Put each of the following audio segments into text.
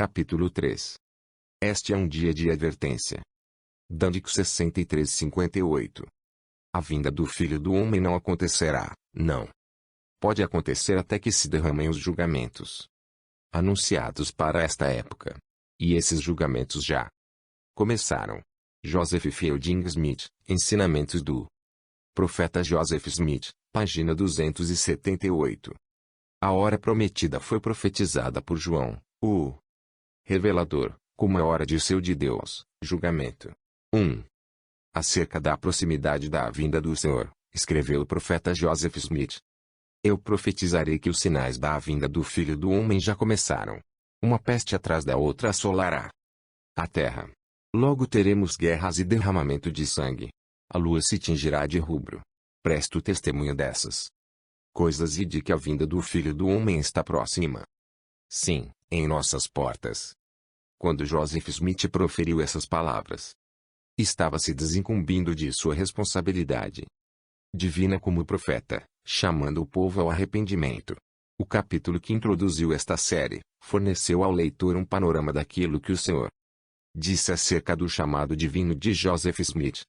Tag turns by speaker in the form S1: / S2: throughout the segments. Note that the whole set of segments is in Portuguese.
S1: Capítulo 3. Este é um dia de advertência. Dândico 63:58. A vinda do Filho do Homem não acontecerá, não. Pode acontecer até que se derramem os julgamentos anunciados para esta época. E esses julgamentos já começaram. Joseph Fielding Smith, Ensinamentos do Profeta Joseph Smith, página 278. A hora prometida foi profetizada por João, o Revelador, como a hora de seu de Deus, julgamento. 1. Acerca da proximidade da vinda do Senhor, escreveu o profeta Joseph Smith. Eu profetizarei que os sinais da vinda do Filho do Homem já começaram. Uma peste atrás da outra assolará a terra. Logo teremos guerras e derramamento de sangue. A lua se tingirá de rubro. Presto testemunho dessas coisas e de que a vinda do Filho do Homem está próxima. Sim, em nossas portas. Quando Joseph Smith proferiu essas palavras, estava se desincumbindo de sua responsabilidade divina como profeta, chamando o povo ao arrependimento. O capítulo que introduziu esta série forneceu ao leitor um panorama daquilo que o Senhor disse acerca do chamado divino de Joseph Smith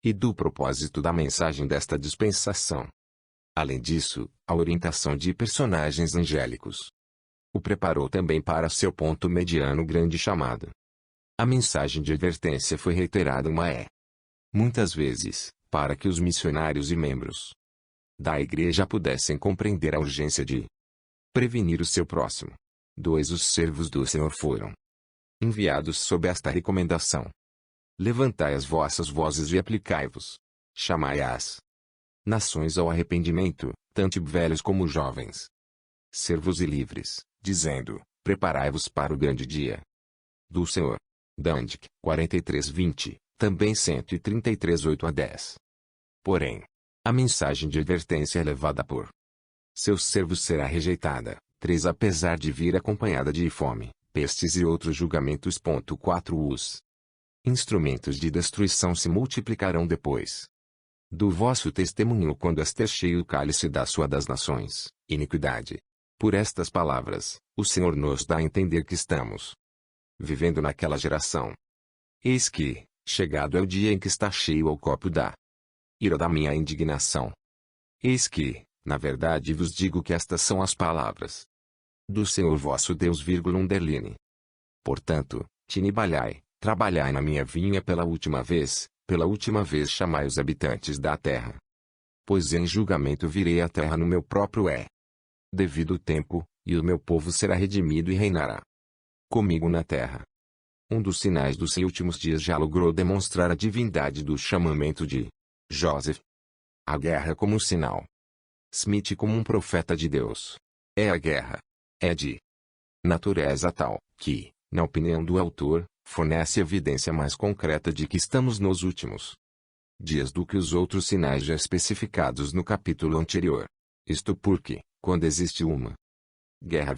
S1: e do propósito da mensagem desta dispensação. Além disso, a orientação de personagens angélicos o preparou também para seu ponto mediano grande chamado. A mensagem de advertência foi reiterada muitas vezes, para que os missionários e membros da igreja pudessem compreender a urgência de prevenir o seu próximo. 2. Os servos do Senhor foram enviados sob esta recomendação. Levantai as vossas vozes e aplicai-vos. Chamai as nações ao arrependimento, tanto velhos como jovens, servos e livres, dizendo, preparai-vos para o grande dia do Senhor. Dândico 43:20, também 133:8-10. Porém, a mensagem de advertência levada por seus servos será rejeitada. 3. Apesar de vir acompanhada de fome, pestes e outros julgamentos. 4. Os instrumentos de destruição se multiplicarão depois do vosso testemunho quando estiver cheio o cálice da sua das nações, iniquidade. Por estas palavras, o Senhor nos dá a entender que estamos vivendo naquela geração. Eis que, chegado é o dia em que está cheio o copo da ira da minha indignação. Eis que, na verdade vos digo que estas são as palavras do Senhor vosso Deus. Portanto, tinibalhai, trabalhai na minha vinha pela última vez chamai os habitantes da terra. Pois em julgamento virei à terra no meu próprio devido tempo, e o meu povo será redimido e reinará comigo na terra. Um dos sinais dos últimos dias já logrou demonstrar a divindade do chamamento de Joseph. A guerra como sinal. Smith como um profeta de Deus. A guerra é de natureza tal, que, na opinião do autor, fornece evidência mais concreta de que estamos nos últimos dias do que os outros sinais já especificados no capítulo anterior. Isto porque, quando existe uma guerra,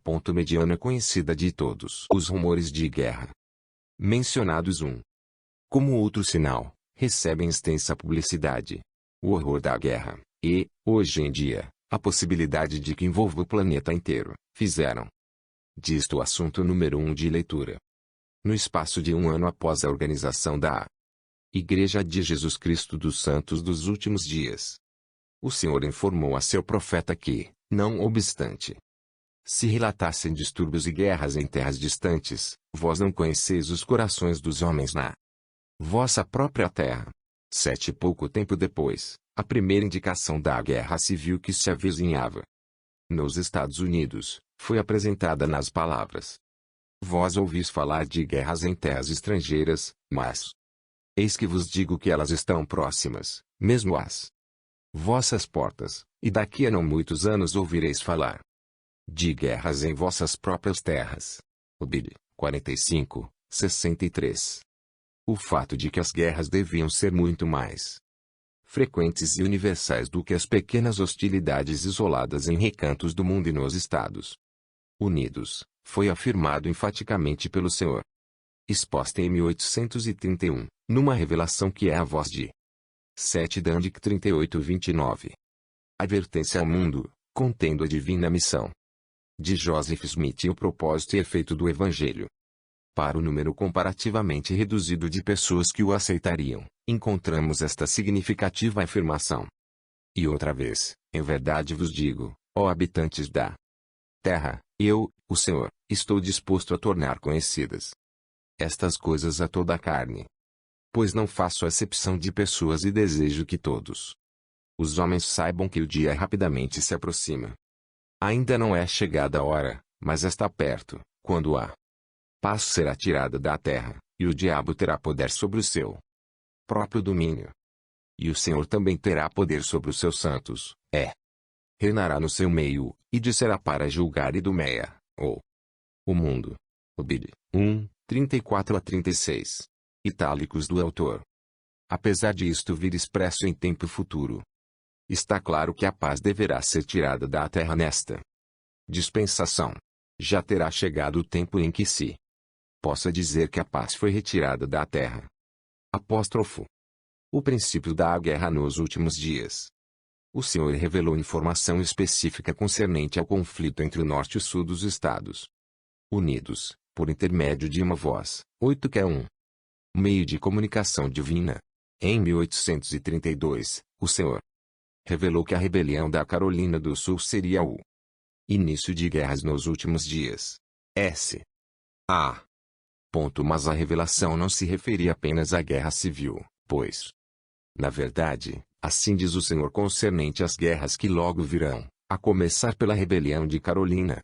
S1: ponto mediano é conhecida de todos os rumores de guerra mencionados como outro sinal, recebem extensa publicidade. O horror da guerra, e, hoje em dia, a possibilidade de que envolva o planeta inteiro, fizeram disto o assunto número 1 de leitura. No espaço de um ano após a organização da Igreja de Jesus Cristo dos Santos dos Últimos Dias, o Senhor informou a seu profeta que, não obstante se relatassem distúrbios e guerras em terras distantes, vós não conheceis os corações dos homens na vossa própria terra. 7. Pouco tempo depois, a primeira indicação da guerra civil que se avizinhava nos Estados Unidos foi apresentada nas palavras: vós ouvis falar de guerras em terras estrangeiras, mas eis que vos digo que elas estão próximas, mesmo às vossas portas, e daqui a não muitos anos ouvireis falar de guerras em vossas próprias terras. Obed 45:63. O fato de que as guerras deviam ser muito mais frequentes e universais do que as pequenas hostilidades isoladas em recantos do mundo e nos Estados Unidos, foi afirmado enfaticamente pelo Senhor. Exposta em 1831, numa revelação que é a voz de 7 Dândico 38:29. Advertência ao mundo, contendo a divina missão de Joseph Smith e o propósito e efeito do Evangelho. Para o número comparativamente reduzido de pessoas que o aceitariam, encontramos esta significativa afirmação. E outra vez, em verdade vos digo, ó habitantes da terra, eu, o Senhor, estou disposto a tornar conhecidas estas coisas a toda a carne. Pois não faço acepção de pessoas e desejo que todos os homens saibam que o dia rapidamente se aproxima. Ainda não é chegada a hora, mas está perto, quando a paz será tirada da terra, e o diabo terá poder sobre o seu próprio domínio. E o Senhor também terá poder sobre os seus santos, reinará no seu meio, e disserá para julgar Idumeia, ou o mundo. Obed 1, 34 a 36. Itálicos do autor. Apesar de isto vir expresso em tempo futuro, está claro que a paz deverá ser tirada da terra nesta dispensação. Já terá chegado o tempo em que se possa dizer que a paz foi retirada da terra. Apóstrofo. O princípio da guerra nos últimos dias. O Senhor revelou informação específica concernente ao conflito entre o norte e o sul dos Estados Unidos, por intermédio de uma voz, 8 que é um meio de comunicação divina. Em 1832, o Senhor revelou que a rebelião da Carolina do Sul seria o início de guerras nos últimos dias. S.A. Mas a revelação não se referia apenas à guerra civil, pois, na verdade, assim diz o Senhor concernente às guerras que logo virão, a começar pela rebelião de Carolina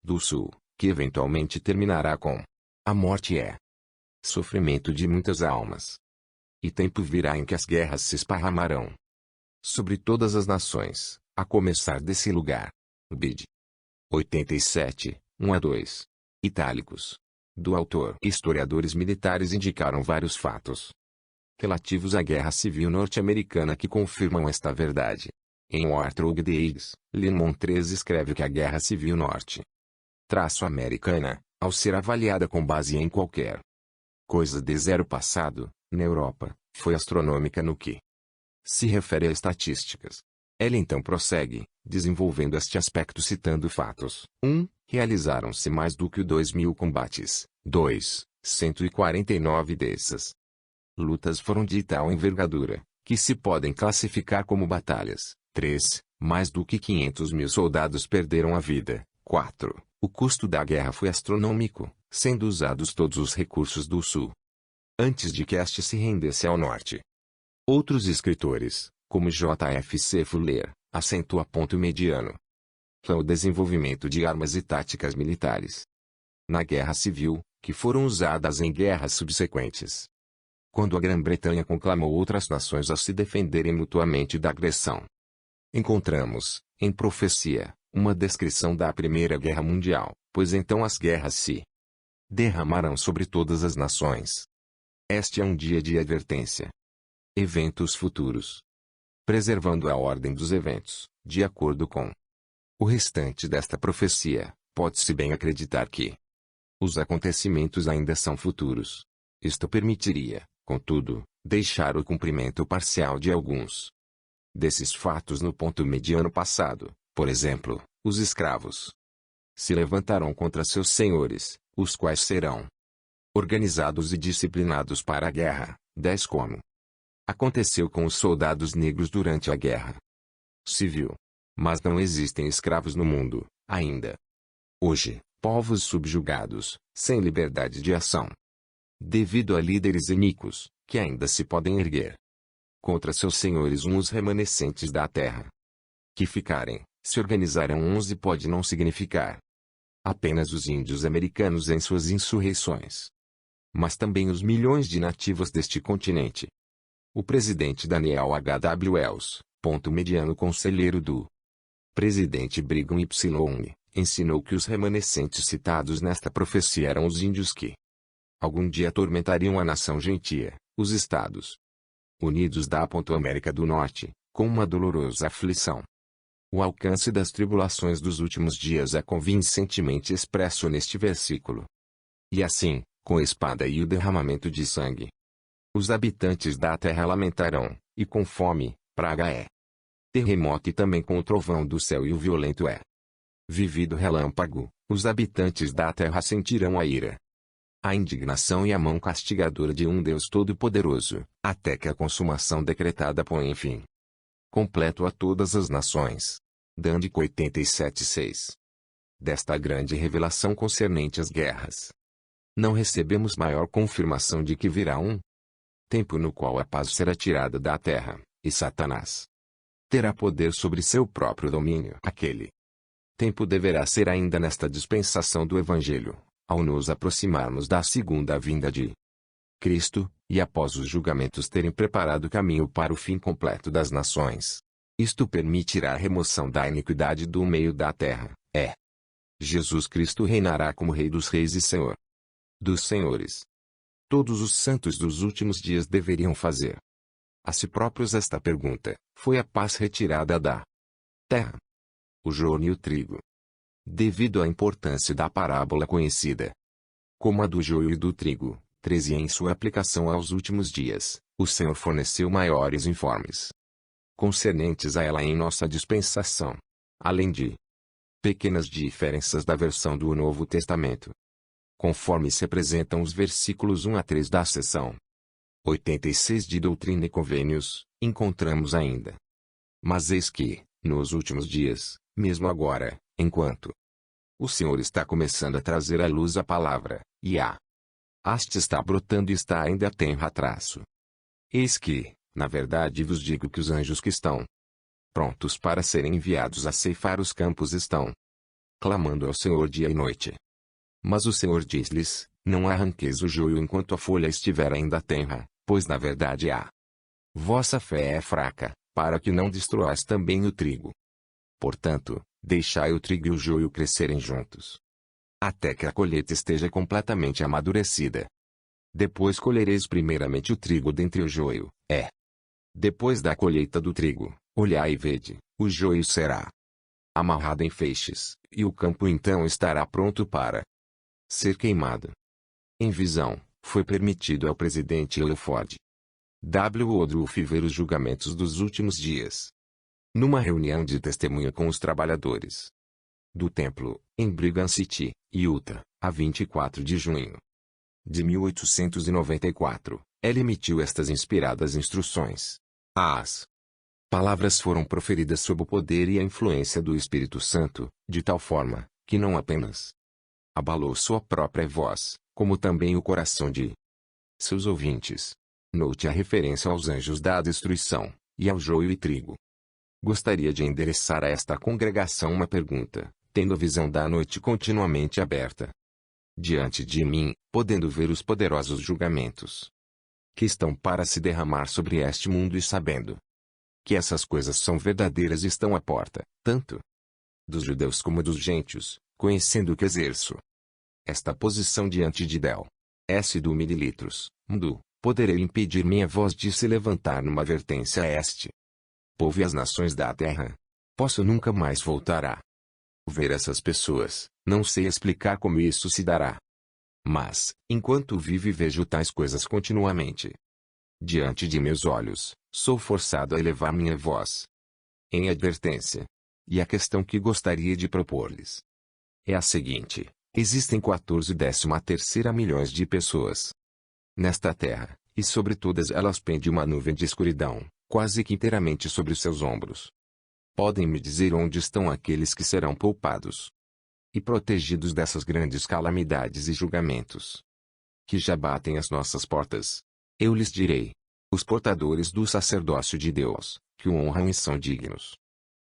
S1: do Sul, que eventualmente terminará com a morte e sofrimento de muitas almas. E tempo virá em que as guerras se esparramarão sobre todas as nações, a começar desse lugar. Bid 87, 1 a 2. Itálicos. Do autor. Historiadores militares indicaram vários fatos relativos à Guerra Civil Norte-Americana que confirmam esta verdade. Em Warthog the Eggs, Lemon 13 escreve que a Guerra Civil Norte-Americana, ao ser avaliada com base em qualquer coisa de zero passado, na Europa, foi astronômica no que se refere a estatísticas. Ela então prossegue, desenvolvendo este aspecto citando fatos. 1. Realizaram-se mais do que 2.000 combates. 2. 149 dessas lutas foram de tal envergadura, que se podem classificar como batalhas. 3. Mais do que 500.000 soldados perderam a vida. 4. O custo da guerra foi astronômico, sendo usados todos os recursos do Sul antes de que este se rendesse ao Norte. Outros escritores, como J.F.C. Fuller, acentua ponto mediano o desenvolvimento de armas e táticas militares na Guerra Civil, que foram usadas em guerras subsequentes. Quando a Grã-Bretanha conclamou outras nações a se defenderem mutuamente da agressão, encontramos, em profecia, uma descrição da Primeira Guerra Mundial, pois então as guerras se derramarão sobre todas as nações. Este é um dia de advertência. Eventos futuros. Preservando a ordem dos eventos, de acordo com o restante desta profecia, pode-se bem acreditar que os acontecimentos ainda são futuros. Isto permitiria, contudo, deixar o cumprimento parcial de alguns desses fatos no ponto mediano passado. Por exemplo, os escravos se levantarão contra seus senhores, os quais serão organizados e disciplinados para a guerra. 10 Como aconteceu com os soldados negros durante a Guerra Civil. Mas não existem escravos no mundo, ainda. Hoje, povos subjugados, sem liberdade de ação, devido a líderes iníquos, que ainda se podem erguer contra seus senhores. Os remanescentes da terra que ficarem, se organizarão. 11 Pode não significar apenas os índios americanos em suas insurreições, mas também os milhões de nativos deste continente. O presidente Daniel H.W. Wells, ponto mediano conselheiro do presidente Brigham Y, ensinou que os remanescentes citados nesta profecia eram os índios que algum dia atormentariam a nação gentia, os Estados Unidos da América do Norte, com uma dolorosa aflição. O alcance das tribulações dos últimos dias é convincentemente expresso neste versículo. E assim, com a espada e o derramamento de sangue, os habitantes da terra lamentarão, e com fome, praga terremoto e também com o trovão do céu e o violento Vivido relâmpago, os habitantes da terra sentirão a ira, a indignação e a mão castigadora de um Deus Todo-Poderoso, até que a consumação decretada ponha fim completo a todas as nações. Dândico 87:6. Desta grande revelação concernente às guerras, não recebemos maior confirmação de que virá um tempo no qual a paz será tirada da terra, e Satanás terá poder sobre seu próprio domínio. Aquele tempo deverá ser ainda nesta dispensação do Evangelho, ao nos aproximarmos da segunda vinda de Cristo, e após os julgamentos terem preparado o caminho para o fim completo das nações. Isto permitirá a remoção da iniquidade do meio da terra. Jesus Cristo reinará como Rei dos Reis e Senhor dos Senhores. Todos os santos dos últimos dias deveriam fazer a si próprios esta pergunta: foi a paz retirada da terra? O joio e o trigo. Devido à importância da parábola conhecida como a do joio e do trigo, 13 em sua aplicação aos últimos dias, o Senhor forneceu maiores informes concernentes a ela em nossa dispensação, além de pequenas diferenças da versão do Novo Testamento, conforme se apresentam os versículos 1 a 3 da seção 86 de Doutrina e Convênios, encontramos ainda. Mas eis que, nos últimos dias, mesmo agora, enquanto o Senhor está começando a trazer à luz a palavra, e a haste está brotando e está ainda a tenra traço. Eis que, na verdade vos digo que os anjos que estão prontos para serem enviados a ceifar os campos estão clamando ao Senhor dia e noite. Mas o Senhor diz-lhes: não arranqueis o joio enquanto a folha estiver ainda tenra, pois na verdade a vossa fé é fraca, para que não destruais também o trigo. Portanto, deixai o trigo e o joio crescerem juntos, até que a colheita esteja completamente amadurecida. Depois colhereis primeiramente o trigo dentre o joio. Depois da colheita do trigo, olhai e vede, o joio será amarrado em feixes, e o campo então estará pronto para ser queimado. Em visão, foi permitido ao presidente Ilford W. Woodruff ver os julgamentos dos últimos dias, numa reunião de testemunha com os trabalhadores do templo, em Brigham City, Utah, a 24 de junho de 1894, ele emitiu estas inspiradas instruções. As palavras foram proferidas sob o poder e a influência do Espírito Santo, de tal forma, que não apenas abalou sua própria voz, como também o coração de seus ouvintes. Note a referência aos anjos da destruição, e ao joio e trigo. Gostaria de endereçar a esta congregação uma pergunta, tendo a visão da noite continuamente aberta diante de mim, podendo ver os poderosos julgamentos que estão para se derramar sobre este mundo e sabendo que essas coisas são verdadeiras e estão à porta, tanto dos judeus como dos gentios, conhecendo que exerço esta posição diante de Del S. do mililitros, poderei impedir minha voz de se levantar numa advertência a este povo e as nações da terra. Posso nunca mais voltar a ver essas pessoas, não sei explicar como isso se dará. Mas, enquanto vivo e vejo tais coisas continuamente diante de meus olhos, sou forçado a elevar minha voz em advertência. E a questão que gostaria de propor-lhes é a seguinte: existem 14,13 milhões de pessoas nesta terra, e sobre todas elas pende uma nuvem de escuridão, quase que inteiramente sobre seus ombros. Podem me dizer onde estão aqueles que serão poupados e protegidos dessas grandes calamidades e julgamentos que já batem às nossas portas? Eu lhes direi: os portadores do sacerdócio de Deus, que o honram e são dignos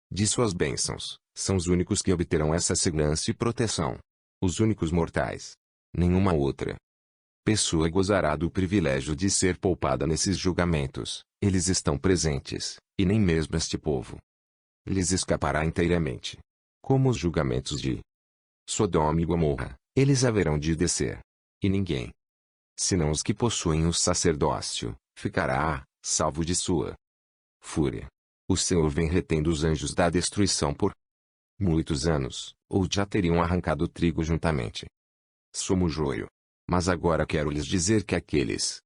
S1: de suas bênçãos, são os únicos que obterão essa segurança e proteção. Os únicos mortais. Nenhuma outra pessoa gozará do privilégio de ser poupada nesses julgamentos. Eles estão presentes, e nem mesmo este povo lhes escapará inteiramente. Como os julgamentos de Sodoma e Gomorra, eles haverão de descer. E ninguém, senão os que possuem o sacerdócio, ficará salvo de sua fúria. O Senhor vem retendo os anjos da destruição por muitos anos, ou já teriam arrancado o trigo juntamente. Somos joio. Mas agora quero lhes dizer que aqueles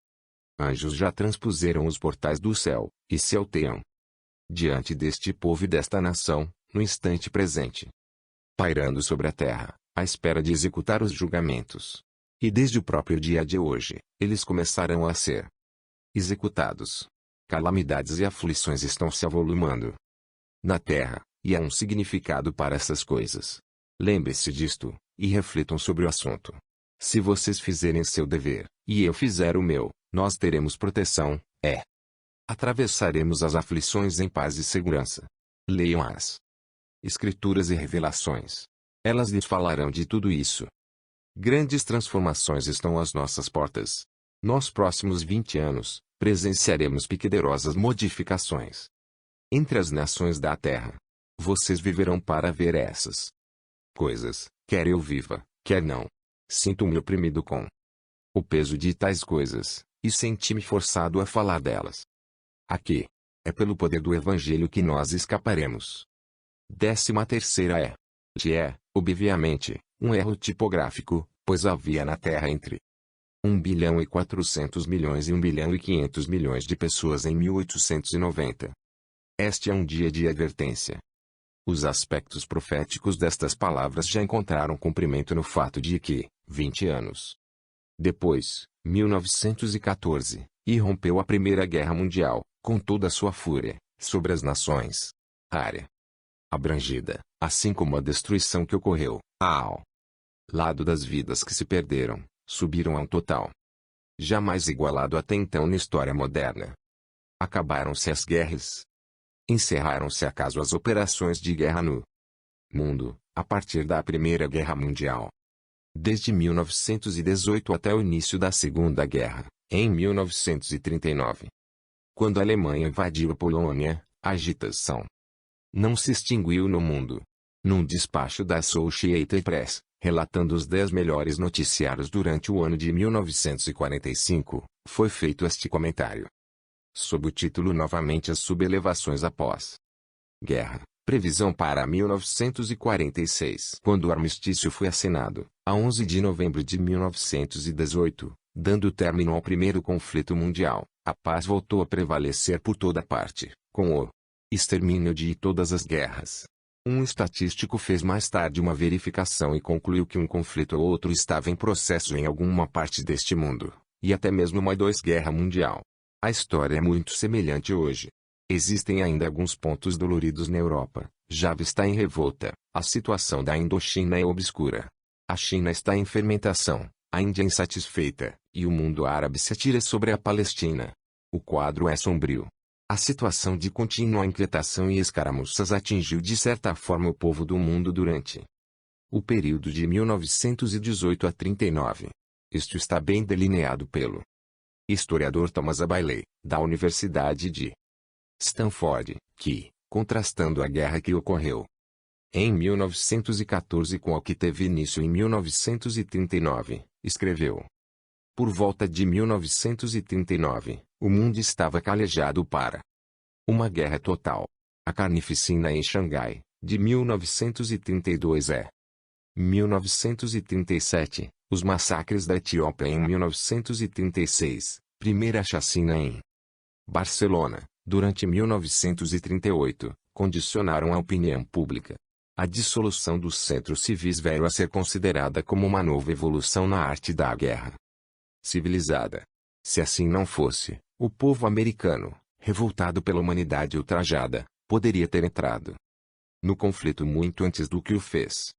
S1: anjos já transpuseram os portais do céu, e se alteiam diante deste povo e desta nação, no instante presente. pairando sobre a terra, à espera de executar os julgamentos. E desde o próprio dia de hoje, eles começarão a ser executados. Calamidades e aflições estão se avolumando na terra, e há um significado para essas coisas. Lembre-se disto, e reflitam sobre o assunto. Se vocês fizerem seu dever, e eu fizer o meu, nós teremos proteção, atravessaremos as aflições em paz e segurança. Leiam as Escrituras e Revelações. Elas lhes falarão de tudo isso. Grandes transformações estão às nossas portas. Nos próximos 20 anos, presenciaremos poderosas modificações entre as nações da terra. Vocês viverão para ver essas coisas, quer eu viva, quer não. Sinto-me oprimido com o peso de tais coisas, e senti-me forçado a falar delas. Aqui. É pelo poder do Evangelho que nós escaparemos. 13ª obviamente, um erro tipográfico, pois havia na Terra entre 1.400.000.000 e 1.500.000.000 de pessoas em 1890. Este é um dia de advertência. Os aspectos proféticos destas palavras já encontraram cumprimento no fato de que, 20 anos depois, 1914, irrompeu a Primeira Guerra Mundial, com toda a sua fúria, sobre as nações. Área abrangida, assim como a destruição que ocorreu, ao lado das vidas que se perderam, subiram a um total jamais igualado até então na história moderna. Acabaram-se as guerras. Encerraram-se acaso as operações de guerra no mundo, a partir da Primeira Guerra Mundial. Desde 1918 até o início da Segunda Guerra, em 1939. Quando a Alemanha invadiu a Polônia, a agitação não se extinguiu no mundo. Num despacho da Associated Press, relatando os 10 melhores noticiários durante o ano de 1945, foi feito este comentário. Sob o título Novamente as sublevações após guerra, previsão para 1946. Quando o armistício foi assinado, a 11 de novembro de 1918, dando término ao primeiro conflito mundial, a paz voltou a prevalecer por toda parte, com o extermínio de todas as guerras. Um estatístico fez mais tarde uma verificação e concluiu que um conflito ou outro estava em processo em alguma parte deste mundo, e até mesmo uma guerra mundial. A história é muito semelhante hoje. Existem ainda alguns pontos doloridos na Europa. Java está em revolta, a situação da Indochina é obscura. A China está em fermentação, a Índia insatisfeita, e o mundo árabe se atira sobre a Palestina. O quadro é sombrio. A situação de contínua inquietação e escaramuças atingiu de certa forma o povo do mundo durante o período de 1918 a 39. Isto está bem delineado pelo historiador Thomas A. Bailey, da Universidade de Stanford, que, contrastando a guerra que ocorreu em 1914 com a que teve início em 1939, escreveu: por volta de 1939, o mundo estava calejado para uma guerra total. A carnificina em Xangai, de 1932 1937, os massacres da Etiópia em 1936, primeira chacina em Barcelona, durante 1938, condicionaram a opinião pública. A dissolução dos centros civis veio a ser considerada como uma nova evolução na arte da guerra civilizada. Se assim não fosse, o povo americano, revoltado pela humanidade ultrajada, poderia ter entrado no conflito muito antes do que o fez.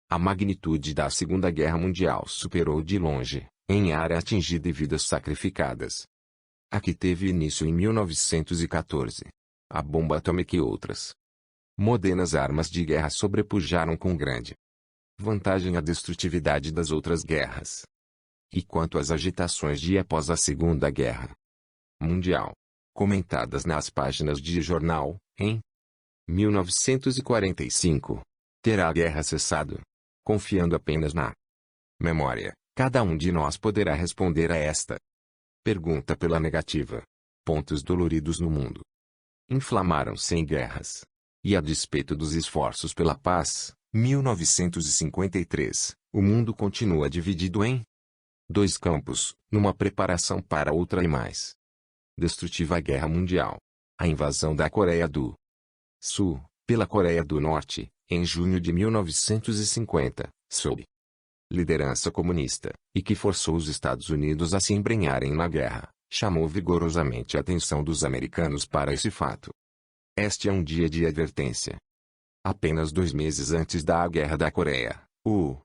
S1: A magnitude da Segunda Guerra Mundial superou de longe, em área atingida e vidas sacrificadas, a que teve início em 1914. A bomba atômica e outras modernas armas de guerra sobrepujaram com grande vantagem a destrutividade das outras guerras. E quanto às agitações de após a Segunda Guerra Mundial, comentadas nas páginas de jornal, em 1945, terá a guerra cessado? Confiando apenas na memória, cada um de nós poderá responder a esta pergunta pela negativa. Pontos doloridos no mundo inflamaram-se em guerras. E a despeito dos esforços pela paz, 1953, o mundo continua dividido em dois campos, numa preparação para outra e mais destrutiva guerra mundial. A invasão da Coreia do Sul, pela Coreia do Norte, em junho de 1950, sob liderança comunista, e que forçou os Estados Unidos a se embrenharem na guerra, chamou vigorosamente a atenção dos americanos para esse fato. Este é um dia de advertência. Apenas 2 meses antes da Guerra da Coreia, o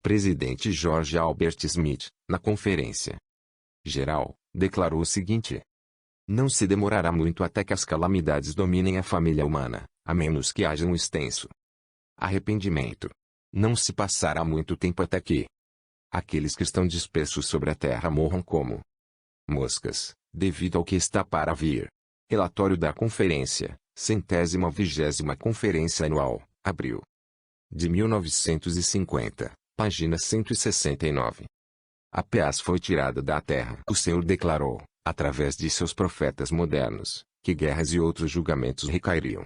S1: presidente George Albert Smith, na conferência geral, declarou o seguinte: não se demorará muito até que as calamidades dominem a família humana, a menos que haja um extenso arrependimento. Não se passará muito tempo até que aqueles que estão dispersos sobre a terra morram como moscas, devido ao que está para vir. Relatório da Conferência, 120ª Conferência Anual, abril de 1950, página 169. A paz foi tirada da terra. O Senhor declarou, através de seus profetas modernos, que guerras e outros julgamentos recairiam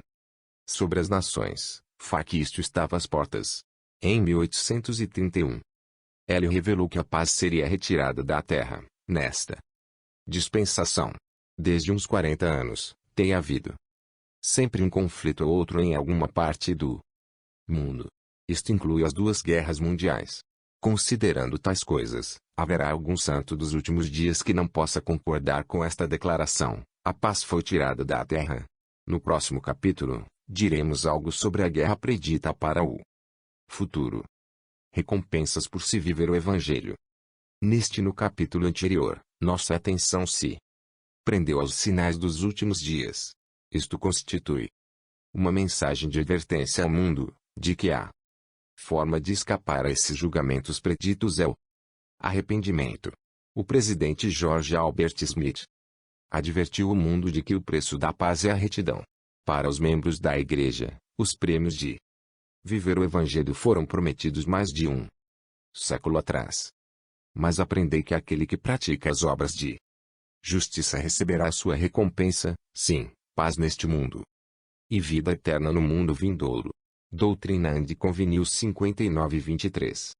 S1: sobre as nações, que isto estava às portas. Em 1831, ele revelou que a paz seria retirada da terra, nesta dispensação. Desde uns 40 anos, tem havido sempre um conflito ou outro em alguma parte do mundo. Isto inclui as 2 guerras mundiais. Considerando tais coisas, haverá algum santo dos últimos dias que não possa concordar com esta declaração: a paz foi tirada da terra. No próximo capítulo, diremos algo sobre a guerra predita para o futuro. Recompensas por se viver o Evangelho. No capítulo anterior, nossa atenção se prendeu aos sinais dos últimos dias. Isto constitui uma mensagem de advertência ao mundo, de que a forma de escapar a esses julgamentos preditos é o arrependimento. O presidente George Albert Smith advertiu o mundo de que o preço da paz é a retidão. Para os membros da Igreja, os prêmios de viver o Evangelho foram prometidos mais de um século atrás. Mas aprendei que aquele que pratica as obras de justiça receberá a sua recompensa, sim, paz neste mundo e vida eterna no mundo vindouro. Doutrina and Convenios 59:23.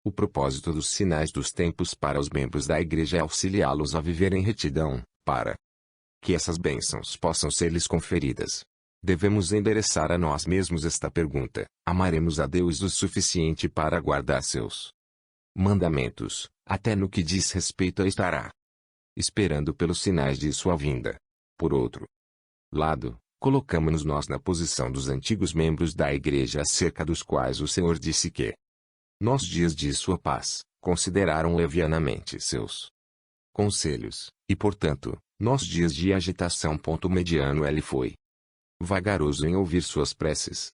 S1: O propósito dos sinais dos tempos para os membros da Igreja é auxiliá-los a viver em retidão, para que essas bênçãos possam ser-lhes conferidas. Devemos endereçar a nós mesmos esta pergunta: amaremos a Deus o suficiente para guardar seus mandamentos, até no que diz respeito a estará esperando pelos sinais de sua vinda? Por outro lado, colocamos-nos nós na posição dos antigos membros da Igreja acerca dos quais o Senhor disse que, nos dias de sua paz, consideraram levianamente seus conselhos, e portanto, nos dias de agitação. Mediano ele foi vagaroso em ouvir suas preces.